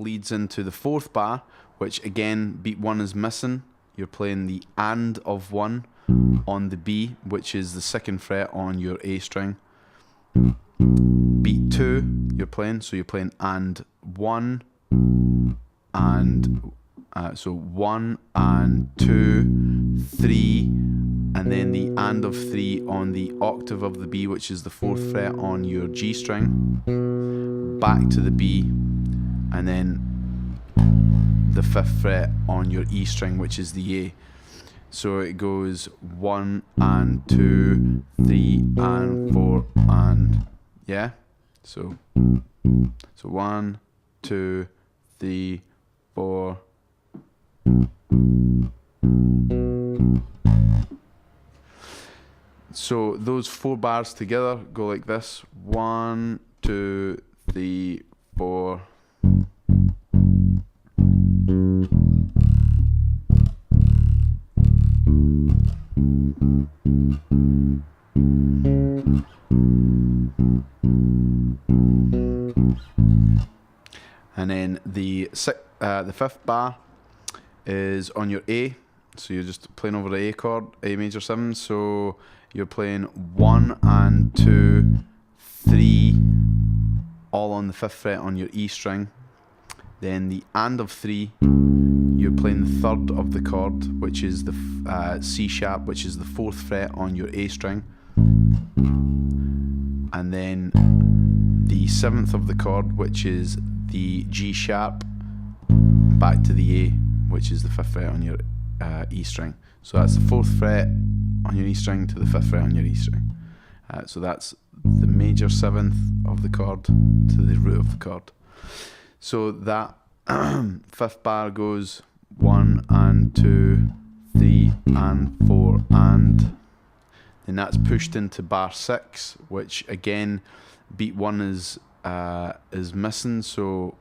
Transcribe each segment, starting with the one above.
leads into the fourth bar, which again, beat 1 is missing. You're playing the and of 1 on the B, which is the 2nd fret on your A string. Beat 2 you're playing, so you're playing and 1, and so 1 and 2, 3, and then the and of 3 on the octave of the B, which is the 4th fret on your G string, back to the B, and then the 5th fret on your E string, which is the A. So it goes 1 and 2, 3 and 4 and yeah. So 1, 2, 3, 4. So those 4 bars together go like this: 1, 2, 3, 4. And then the 5th bar is on your A, so you're just playing over the A chord, A major 7. So you're playing 1 and 2, 3, all on the 5th fret on your E string. Then the and of 3, you're playing the 3rd of the chord, which is the C sharp, which is the 4th fret on your A string. And then the 7th of the chord, which is the G sharp, back to the A, which is the 5th fret on your E string. So that's the 4th fret on your E string to the 5th fret on your E string. So that's the major 7th of the chord to the root of the chord. So that 5th bar goes 1 and 2, 3 and 4, and then that's pushed into bar 6, which again, beat 1 is missing. So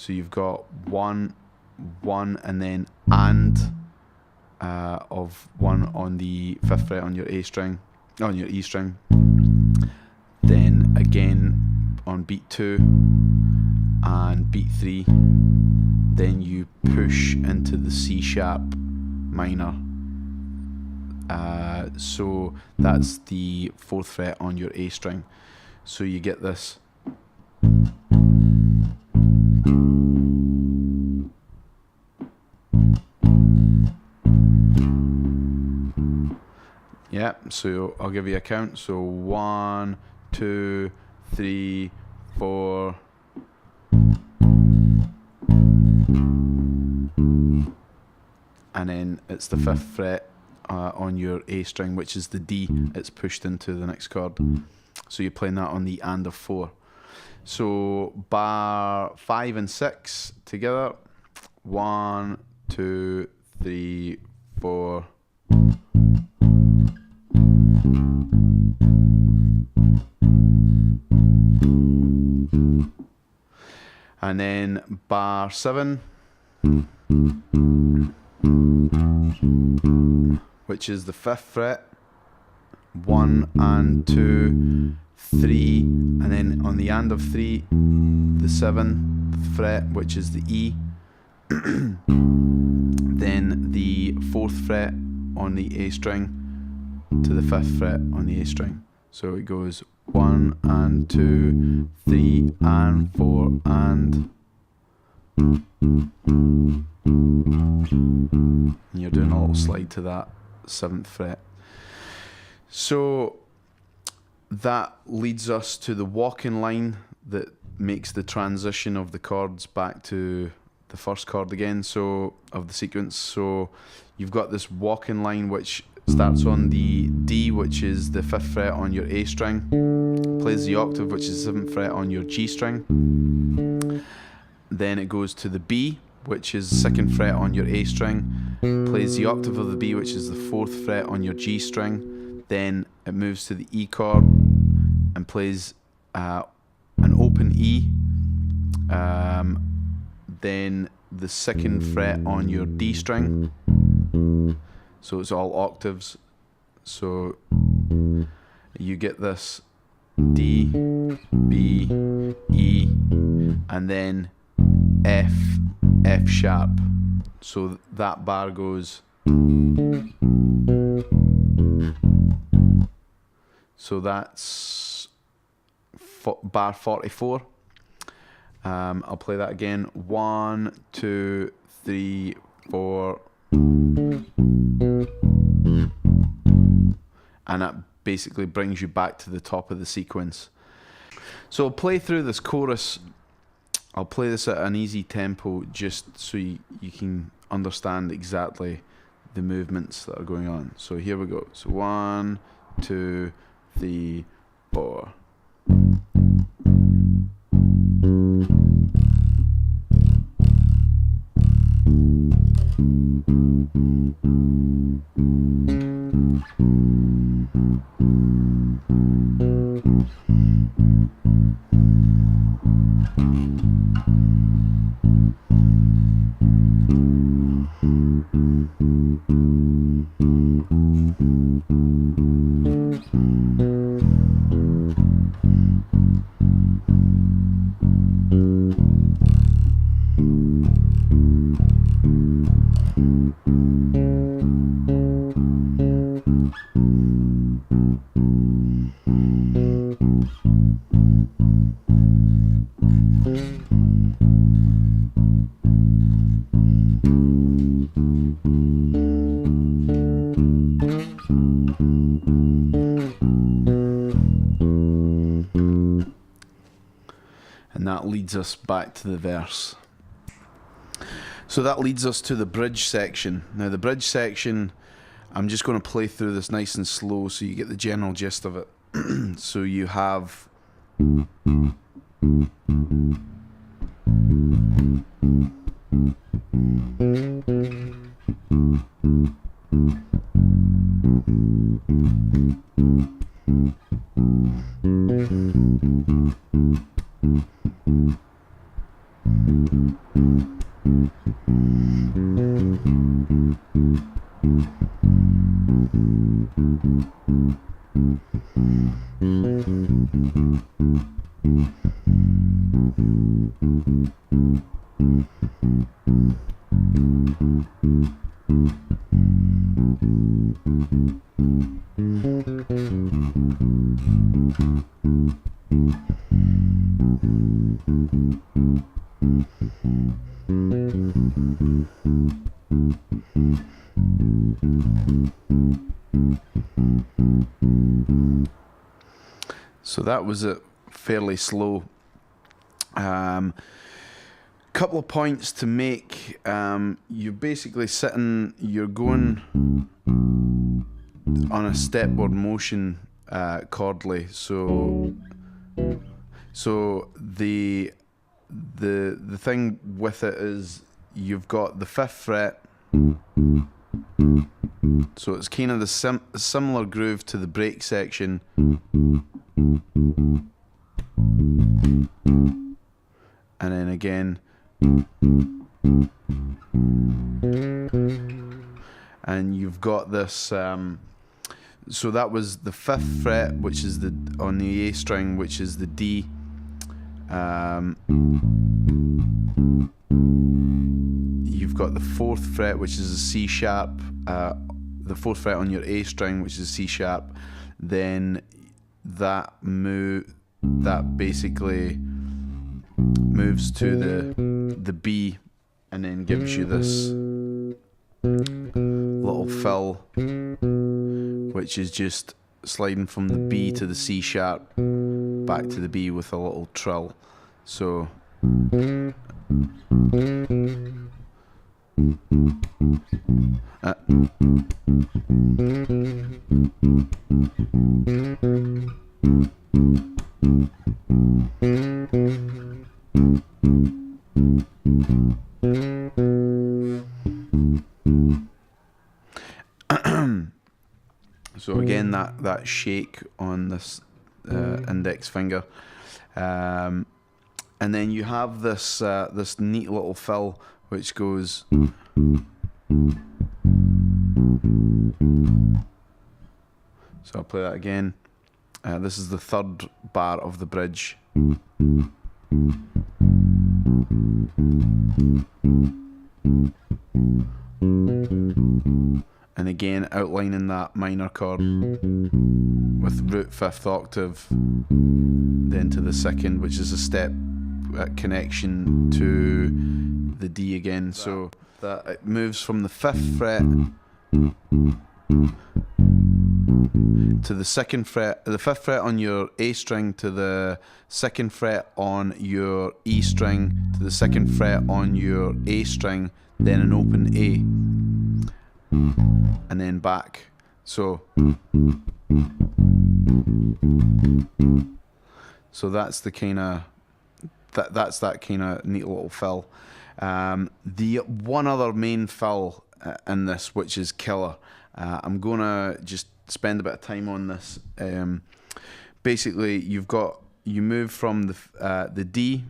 you've got 1, 1, and then and of 1 on the 5th fret on your A string, on your E string. Then again on beat 2 and beat 3, then you push into the C sharp minor. So that's the 4th fret on your A string. So you get this. Yeah, so I'll give you a count. So 1, 2, 3, 4. And then it's the 5th fret on your A string, which is the D. It's pushed into the next chord. So you're playing that on the and of 4. So bar 5 and 6 together. 1, 2, 3, 4. And then bar 7, which is the 5th fret, 1 and 2, 3, and then on the and of 3, the 7th fret, which is the E, then the 4th fret on the A string to the 5th fret on the A string. So it goes 1 and 2, 3 and 4 and you're doing a little slide to that 7th fret. So that leads us to the walking line that makes the transition of the chords back to the first chord again, so of the sequence. So you've got this walking line which starts on the D, which is the 5th fret on your A string, plays the octave, which is the 7th fret on your G string. Then it goes to the B, which is the 2nd fret on your A string, plays the octave of the B, which is the 4th fret on your G string. Then it moves to the E chord and plays an open E, then the 2nd fret on your D string. So it's all octaves. So you get this D, B, E, and then F, F sharp. So that bar goes. So that's bar 44. I'll play that again. 1, 2, 3, 4. And that basically brings you back to the top of the sequence. So I'll play through this chorus. I'll play this at an easy tempo just so you can understand exactly the movements that are going on. So here we go. So 1, 2, 3, 4. And that leads us back to the verse. So that leads us to the bridge section. Now the bridge section, I'm just going to play through this nice and slow so you get the general gist of it. So you have so that was it, fairly slow. Couple of points to make. You're basically sitting, you're going on a stepward motion chordally. So the thing with it is you've got the 5th fret. So it's kind of the similar groove to the break section. And then again. And you've got this, so that was the 5th fret, which is on the A string, which is the D. You've got the 4th fret, which is a C sharp, the 4th fret on your A string, which is C sharp. Then that basically moves to the B, and then gives you this little fill, which is just sliding from the B to the C sharp back to the B with a little trill. So so again, that shake on this index finger, and then you have this this neat little fill which goes. So I'll play that again. This is the 3rd bar of the bridge. And again, outlining that minor chord with root 5th octave, then to the 2nd, which is a step connection to the D again. So that it moves from the 5th fret to the 2nd fret, the 5th fret on your A string, to the 2nd fret on your E string, to the 2nd fret on your A string, then an open A, and then back. So that's the kind of that's that kind of neat little fill. The one other main fill in this, which is killer. I'm gonna just spend a bit of time on this. Basically, you move from the D,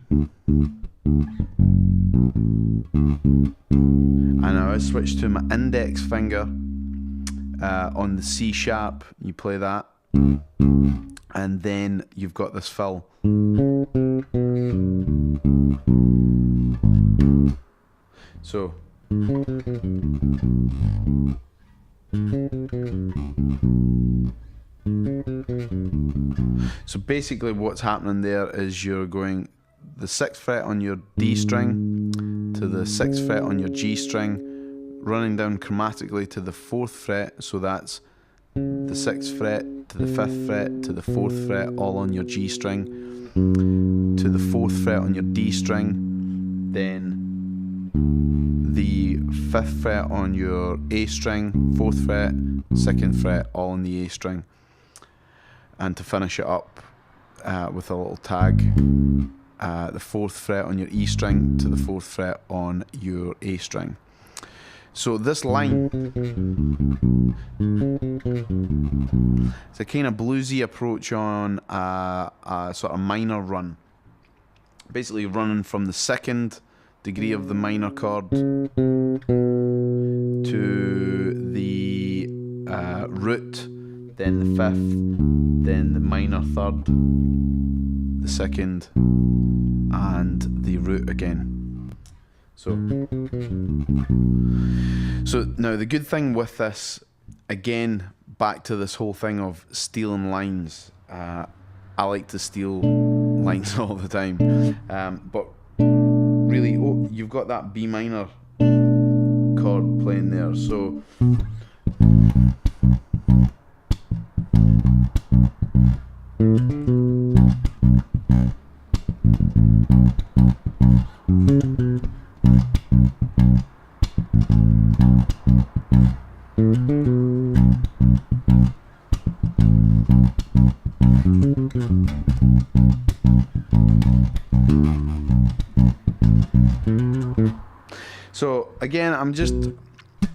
and I switch to my index finger on the C sharp. You play that, and then you've got this fill. So basically what's happening there is you're going the 6th fret on your D string to the 6th fret on your G string, running down chromatically to the 4th fret, so that's the 6th fret to the 5th fret to the 4th fret, all on your G string, to the 4th fret on your D string, then the 5th fret on your A string, 4th fret, 2nd fret, all on the A string, and to finish it up with a little tag, the 4th fret on your E string to the 4th fret on your A string. So this line, it's a kind of bluesy approach on a sort of minor run, basically running from the 2nd degree of the minor chord to the root, then the 5th, then the minor 3rd, the 2nd, and the root again. So now the good thing with this, again, back to this whole thing of stealing lines. I like to steal lines all the time, but really, you've got that B minor chord playing there, so again,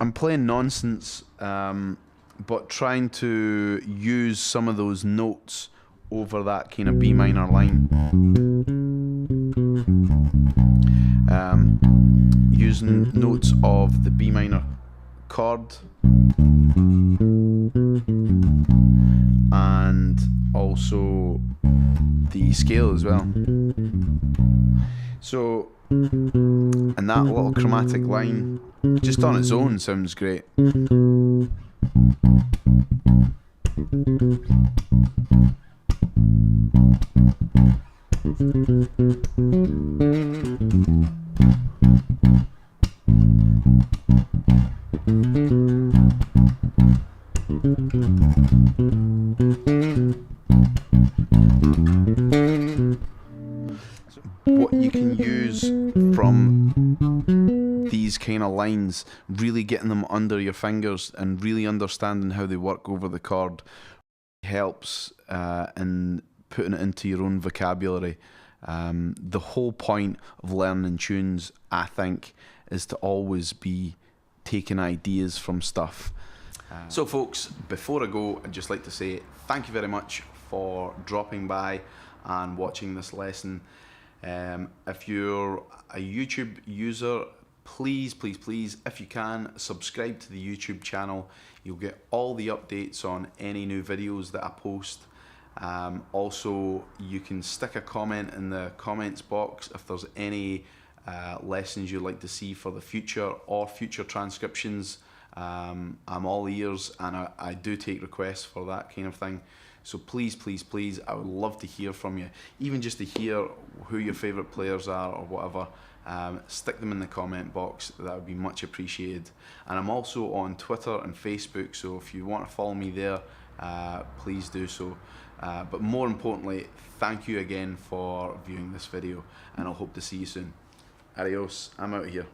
I'm playing nonsense, but trying to use some of those notes over that kind of B minor line. Using notes of the B minor chord and also the scale as well. So, and that little chromatic line, just on its own, sounds great. What you can use from these kind of lines, really getting them under your fingers and really understanding how they work over the chord, helps in putting it into your own vocabulary. The whole point of learning tunes, I think, is to always be taking ideas from stuff. So folks, before I go, I'd just like to say thank you very much for dropping by and watching this lesson. If you're a YouTube user, please, if you can, subscribe to the YouTube channel. You'll get all the updates on any new videos that I post. Also, you can stick a comment in the comments box if there's any lessons you'd like to see for the future or future transcriptions. I'm all ears, and I do take requests for that kind of thing. So please, please, please, I would love to hear from you, even just to hear who your favourite players are or whatever. Stick them in the comment box, that would be much appreciated. And I'm also on Twitter and Facebook, so if you want to follow me there, please do so. But more importantly, thank you again for viewing this video, and I'll hope to see you soon. Adios, I'm out of here.